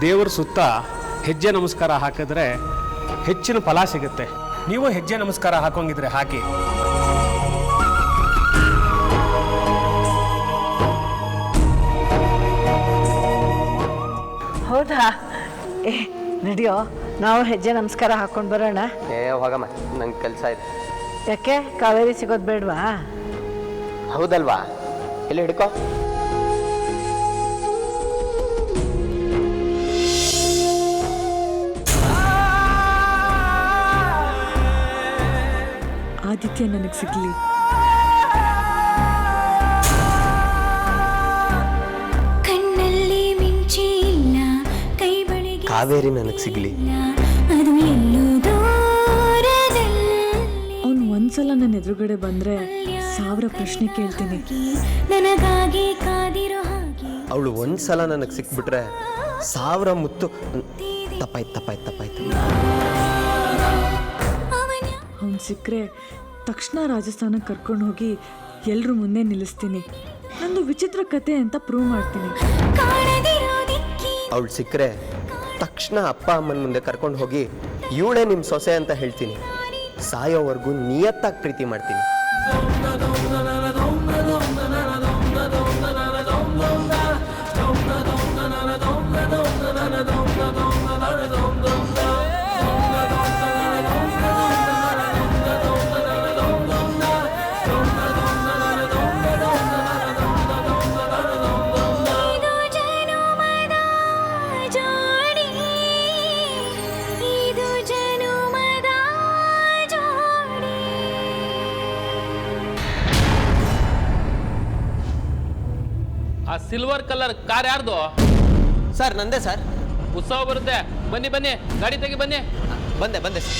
ದೇವರ ಸುತ್ತ ಹೆಜ್ಜೆ ನಮಸ್ಕಾರ ಹಾಕಿದ್ರೆ ಹೆಚ್ಚಿನ ಫಲ ಸಿಗುತ್ತೆ. ನೀವು ಹೆಜ್ಜೆ ನಮಸ್ಕಾರ ಹಾಕೋಂಗಿದ್ರೆ ಹಾಕಿ. ಹೌದಾ? ನಡಿಯೋ, ನಾವು ಹೆಜ್ಜೆ ನಮಸ್ಕಾರ ಹಾಕೊಂಡು ಬರೋಣ. ಹೋಗಮ್ಮ, ನಂಗೆ ಕೆಲಸ ಇದೆ. ಯಾಕೆ, ಕಾವೇರಿ ಸಿಗೋದು ಬೇಡವಾ? ಹೌದಲ್ವಾ? ಎಲ್ಲಿ ಹಿಡ್ಕೋ. ಆದಿತ್ಯ ನನಗೆ ಸಿಗ್ಲಿ. ಕಣ್ಣಲ್ಲಿ ಮಿಂಚಿ ಇಲ್ಲ, ಕೈ ಬಳಿಗೆ ಕಾವೇರಿ ನನಗೆ ಸಿಗ್ಲಿ. ಅದು ಎಲ್ಲೋ ದೂರದಲ್ಲಿ. ಅವನು ಒಂದ್ಸಲ ನನ್ನ ಎದುರುಗಡೆ ಬಂದ್ರೆ 1000 ಪ್ರಶ್ನೆ ಕೇಳ್ತೀನಿ. ನನಗಾಗಿ ಕಾದಿರೋ ಹಾಗೆ ಅವಳು ಒಂದ್ಸಲ ನನಗೆ ಸಿಕ್ಬಿಟ್ರೆ 1000 ಮುತ್ತು. ತಪ್ಪಾಯ್ತು. ಅವನು ಸಿಕ್ಕರೆ ತಕ್ಷಣ ರಾಜಸ್ಥಾನಕ್ಕೆ ಕರ್ಕೊಂಡು ಹೋಗಿ ಎಲ್ಲರೂ ಮುಂದೆ ನಿಲ್ಲಿಸ್ತೀನಿ. ನಂದು ವಿಚಿತ್ರ ಕತೆ ಅಂತ ಪ್ರೂವ್ ಮಾಡ್ತೀನಿ. ಅವಳು ಸಿಕ್ಕರೆ ತಕ್ಷಣ ಅಪ್ಪ ಅಮ್ಮನ ಮುಂದೆ ಕರ್ಕೊಂಡು ಹೋಗಿ ಇವಳೇ ನಿಮ್ಮ ಸೊಸೆ ಅಂತ ಹೇಳ್ತೀನಿ. ಸಾಯೋವರೆಗೂ ನಿಯತ್ತಾಗಿ ಪ್ರೀತಿ ಮಾಡ್ತೀನಿ. ಆ ಸಿಲ್ವರ್ ಕಲರ್ ಕಾರ್ ಯಾರ್ದು? ಸರ್, ನಂದೇ ಸರ್. ಉತ್ಸವ ಬರುತ್ತೆ, ಬನ್ನಿ ಗಾಡಿ ತೆಗಿ ಬನ್ನಿ. ಬಂದೆ ಸರ್.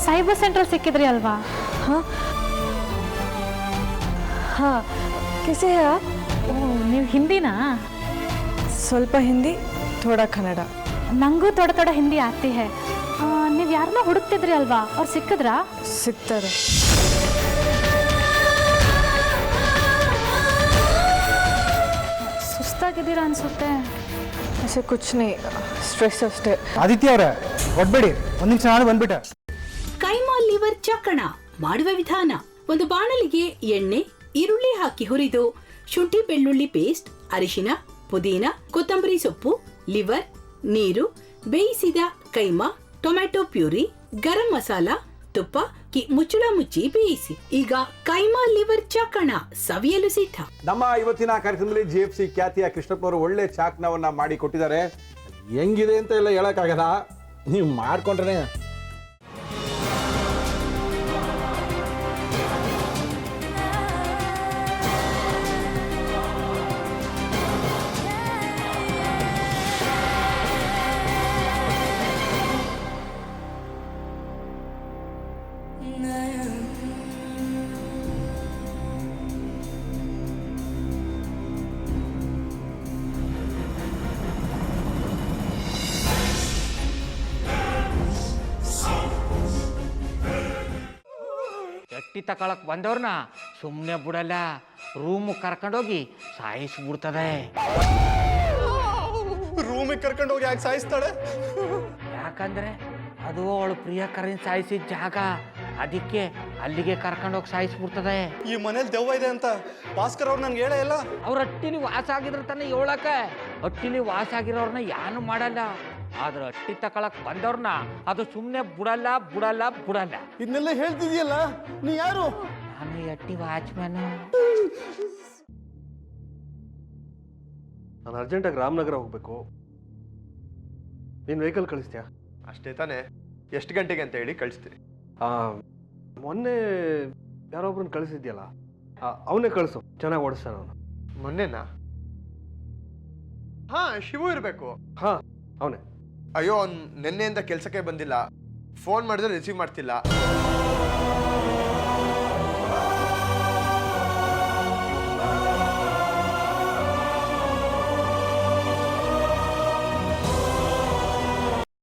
ಸೈಬರ್ ಸೆಂಟ್ರಲ್ ಸಿಕ್ಕಿದ್ರಿ ಅಲ್ವಾ? ಹಾಂ, कैसे हैं आप? ನೀವು ಹಿಂದಿನಾ? ಸ್ವಲ್ಪ ಹಿಂದಿ, ಥೋಡಾ ಕನ್ನಡ. ನಂಗೂ ಥೋಡ ಹಿಂದಿ ಆತಿ ಹೈ. ನೀವು ಯಾರನ್ನ ಹುಡುಕ್ತಿದ್ರಿ ಅಲ್ವಾ? ಅವ್ರು ಸಿಕ್ಕಿದ್ರಾ? ಸಿಗ್ತಾರೆ. ಸುಸ್ತಾಗಿದ್ದೀರಾ ಅನ್ಸುತ್ತೆ. ऐसे कुछ नहीं, स्ट्रेस ಅಷ್ಟೇ. ಆದಿತ್ಯ ಅವರೇ, ಹೊಡ್ಬೇಡಿ, ಒಂದು ನಿಮಿಷ ನಾನು ಬಂದ್ಬಿಟ್ಟೆ. ಕೈಮಾ ಲಿವರ್ ಚಕ್ಕಣ ಮಾಡುವ ವಿಧಾನ: ಒಂದು ಬಾಣಲಿಗೆ ಎಣ್ಣೆ, ಈರುಳ್ಳಿ ಹಾಕಿ ಹುರಿದು ಶುಂಠಿ ಬೆಳ್ಳುಳ್ಳಿ ಪೇಸ್ಟ್, ಅರಿಶಿನ, ಪುದೀನ, ಕೊತ್ತಂಬರಿ ಸೊಪ್ಪು, ಲಿವರ್, ನೀರು, ಬೇಯಿಸಿದ ಕೈಮಾ, ಟೊಮ್ಯಾಟೊ ಪ್ಯೂರಿ, ಗರಂ ಮಸಾಲ, ತುಪ್ಪ ಮುಚ್ಚಳ ಮುಚ್ಚಿ ಬೇಯಿಸಿ. ಈಗ ಕೈಮಾ ಲಿವರ್ ಚಾಕಣ ಸವಿಯಲು ಸಿದ್ಧ. ನಮ್ಮ ಇವತ್ತಿನ ಕಾರ್ಯಕ್ರಮದಲ್ಲಿ GFC ಖ್ಯಾತಿಯ ಕೃಷ್ಣಪ್ಪ ಅವರು ಒಳ್ಳೆ ಚಾಕ್ನವನ್ನ ಮಾಡಿ ಕೊಟ್ಟಿದ್ದಾರೆ. ಹೆಂಗಿದೆ ಅಂತ ಎಲ್ಲ ಹೇಳಕ್ಕಾಗಲ್ಲ, ನೀವು ಮಾಡ್ಕೊಂಡ್ರೆ. ಎಟ್ಟಿ ತಕೊಳಕ್ ಬಂದವ್ರನ್ನ ಸುಮ್ಮನೆ ಬಿಡಲ್ಲ, ರೂಮ್ ಕರ್ಕೊಂಡೋಗಿ ಸಾಯಿಸ್ಬಿಡ್ತದೆ. ರೂಮಿಗೆ ಕರ್ಕೊಂಡು ಹೋಗಿ ಯಾಕೆ ಸಾಯಿಸ್ತಾಳೆ? ಯಾಕಂದ್ರೆ ಅದು ಅವಳು ಪ್ರಿಯಕರನ್ ಸಾಯಿಸಿದ ಜಾಗ, ಅದಕ್ಕೆ ಅಲ್ಲಿಗೆ ಕರ್ಕೊಂಡೋಗಿ ಸಾಯಿಸ್ಬಿಡ್ತದೆ. ಈ ಮನೇಲಿ ದೆವ್ವ ಇದೆ ಅಂತ ಭಾಸ್ಕರ್ ಅವ್ರು ನನ್ಗೆ ಹೇಳೇ ಇಲ್ಲ. ಅವ್ರ ಹಟ್ಟಿಲಿ ವಾಸ ಆಗಿದ್ರೆ ತಾನೆ ಹೇಳಕ. ಹಟ್ಟಿಲಿ ವಾಸ ಆಗಿರೋರ್ನ ಏನು ಮಾಡಲ್ಲ, ಆದ್ರೆ ಹಟ್ಟಿ ತಕೊಳಕ್ ಬಂದವ್ರನ್ನ ಅದು ಸುಮ್ಮನೆ ಬಿಡಲ್ಲ. ಇದನ್ನೆಲ್ಲ ಹೇಳ್ತಿದ್ಯಲ್ಲ, ನೀ ಯಾರು? ನಾನು ಹಟ್ಟಿ ವಾಚ್ಮ್ಯಾನು. ನಾನು ಅರ್ಜೆಂಟಾಗಿ ರಾಮನಗರ ಹೋಗ್ಬೇಕು. ನೀನು ವೆಹಿಕಲ್ ಕಳಿಸ್ತೀಯಾ? ಅಷ್ಟೇ ತಾನೇ? ಎಷ್ಟು ಗಂಟೆಗೆ ಅಂತ ಹೇಳಿ ಕಳಿಸ್ತೀನಿ. ಮೊನ್ನೆ ಯಾರೊಬ್ರನ್ನ ಕಳಿಸಿದ್ಯಲ್ಲ ಅವನೇ ಕಳಿಸು, ಚೆನ್ನಾಗಿ ಓಡಿಸ್ತಾನ ಅವನು. ಮೊನ್ನೆನಾ? ಹಾ, ಶಿವು ಇರಬೇಕು. ಹಾಂ, ಅವನೇ. ಅಯ್ಯೋ, ಅವ್ನು ನಿನ್ನೆಯಿಂದ ಕೆಲಸಕ್ಕೆ ಬಂದಿಲ್ಲ. ಫೋನ್ ಮಾಡಿದ್ರೆ ರಿಸೀವ್ ಮಾಡ್ತಿಲ್ಲ.